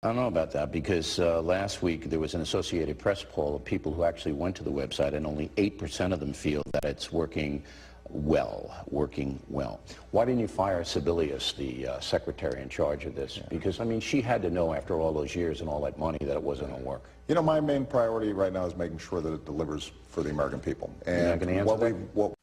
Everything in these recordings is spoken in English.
I don't know about that because last week there was an Associated Press poll of people who actually went to the website, and only 8% of them feel that it's working well. Why didn't you fire Sebelius, the secretary in charge of this? Because, I mean, she had to know after all those years and all that money that it wasn't going to work. You know, my main priority right now is making sure that it delivers for the American people. And you're not going to answer that?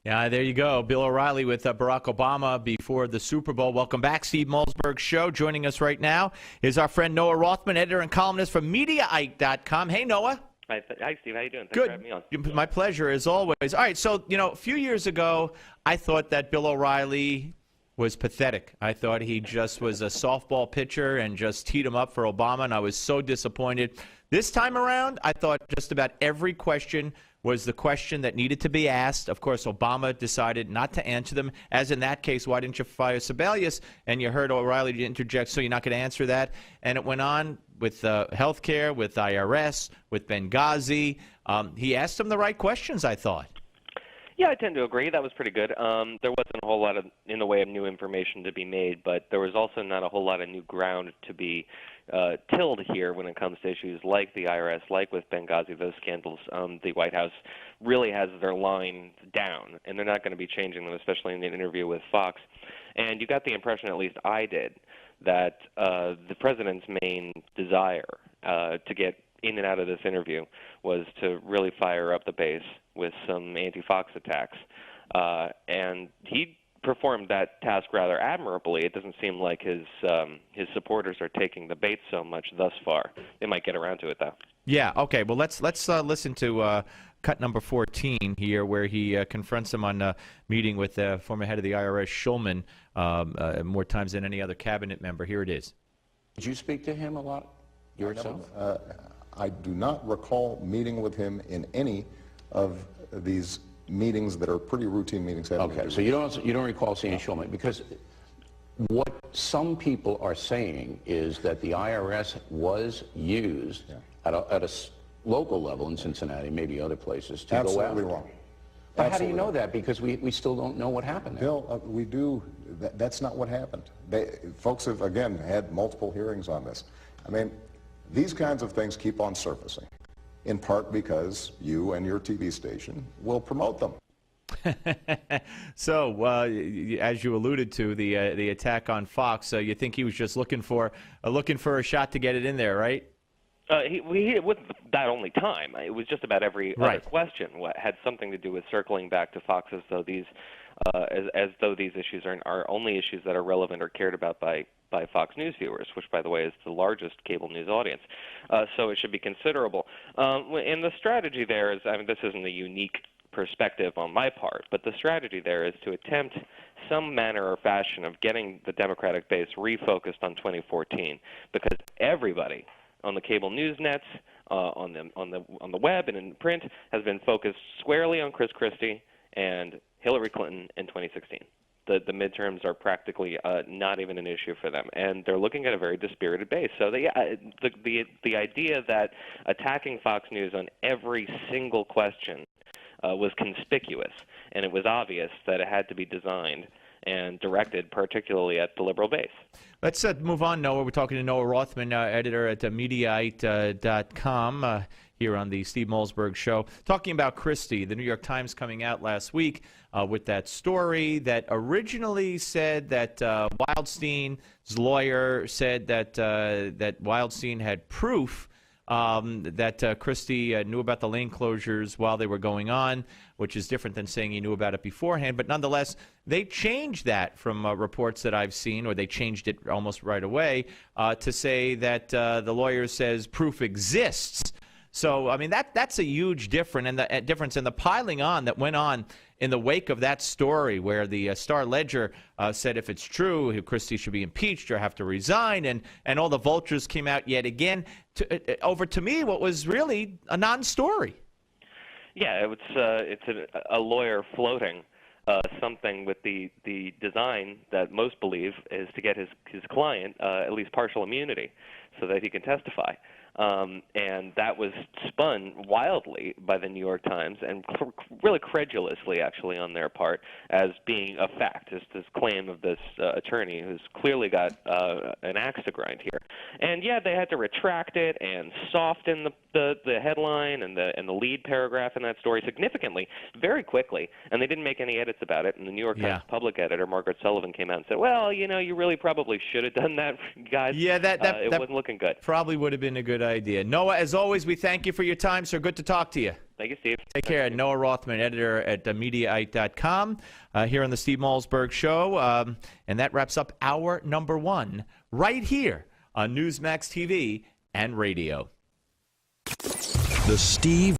Yeah, there you go. Bill O'Reilly with Barack Obama before the Super Bowl. Welcome back, Steve Malzberg Show. Joining us right now is our friend Noah Rothman, editor and columnist from Mediaite.com. Hey, Noah. Hi, Steve. How you doing? Thanks Good. for having me on. My pleasure, as always. All right, so, you know, a few years ago, I thought that Bill O'Reilly was pathetic. I thought he just was a softball pitcher and just teed him up for Obama, and I was so disappointed. This time around, I thought just about every question was the question that needed to be asked. Of course, Obama decided not to answer them, as in that case, why didn't you fire Sebelius? And you heard O'Reilly interject, so you're not going to answer that. And it went on with health care, with IRS, with Benghazi. He asked them the right questions, I thought. Yeah, I tend to agree. That was pretty good. There wasn't a whole lot in the way of new information to be made, but there was also not a whole lot of new ground to be tilled here when it comes to issues like the IRS, like with Benghazi, those scandals. The White House really has their line down, and they're not going to be changing them, especially in an interview with Fox. And you got the impression, at least I did, that the president's main desire to get in and out of this interview was to really fire up the base with some anti-Fox attacks. And he performed that task rather admirably. It doesn't seem like his supporters are taking the bait so much thus far. They might get around to it, though. Yeah, okay. Well, let's listen to cut number 14 here, where he confronts him on a meeting with the former head of the IRS, Schulman, more times than any other cabinet member. Here it is. Did you speak to him a lot yourself? I do not recall meeting with him in any of these meetings that are pretty routine meetings. Okay, so you don't recall seeing Schulman, because what some people are saying is that the IRS was used at a local level in Cincinnati, maybe other places, to go after. Absolutely wrong. But how do you know that? Because we still don't know what happened there. Bill, we do. That's not what happened. Folks have, again, had multiple hearings on this. I mean, these kinds of things keep on surfacing, in part because you and your TV station will promote them. So, as you alluded to, the attack on Fox, you think he was just looking for a shot to get it in there, right? He wasn't that only time. It was just about every other question had something to do with circling back to Fox, as though these issues are only issues that are relevant or cared about by Fox News viewers, which, by the way, is the largest cable news audience. So it should be considerable. And the strategy there is, I mean, this isn't a unique perspective on my part, but the strategy there is to attempt some manner or fashion of getting the Democratic base refocused on 2014, because everybody on the cable news nets, on the web and in print, has been focused squarely on Chris Christie and Hillary Clinton in 2016. The midterms are practically not even an issue for them, and they're looking at a very dispirited base. So the idea that attacking Fox News on every single question was conspicuous, and it was obvious that it had to be designed and directed particularly at the liberal base. Let's move on, Noah. We're talking to Noah Rothman, editor at Mediaite.com, here on the Steve Malzberg Show, talking about Christie. The New York Times coming out last week with that story that originally said that Wildstein's lawyer said that Wildstein had proof that Christie knew about the lane closures while they were going on, which is different than saying he knew about it beforehand. But nonetheless, they changed that from reports that I've seen, or they changed it almost right away, to say that the lawyer says proof exists. So, I mean, that's a huge difference, and the piling on that went on in the wake of that story, where the Star-Ledger said if it's true, Christie should be impeached or have to resign, and all the vultures came out yet again over to me what was really a non-story. Yeah, it's a lawyer floating something with the design that most believe is to get his client at least partial immunity. so that he can testify. And that was spun wildly by the New York Times, and really credulously, actually, on their part, as being a fact, as this claim of this attorney who's clearly got an axe to grind here. And yeah, they had to retract it and soften the headline and the lead paragraph in that story significantly, very quickly, and they didn't make any edits about it. And the New York Times public editor, Margaret Sullivan, came out and said, well, you really probably should have done that, guys. Yeah, it wasn't looking good. Probably would have been a good idea. Noah, as always, we thank you for your time, sir. Good to talk to you. Thank you, Steve. Take care. Noah Rothman, editor at Mediaite.com, here on the Steve Malzberg Show. And that wraps up hour number 1 right here on Newsmax TV and radio. The Steve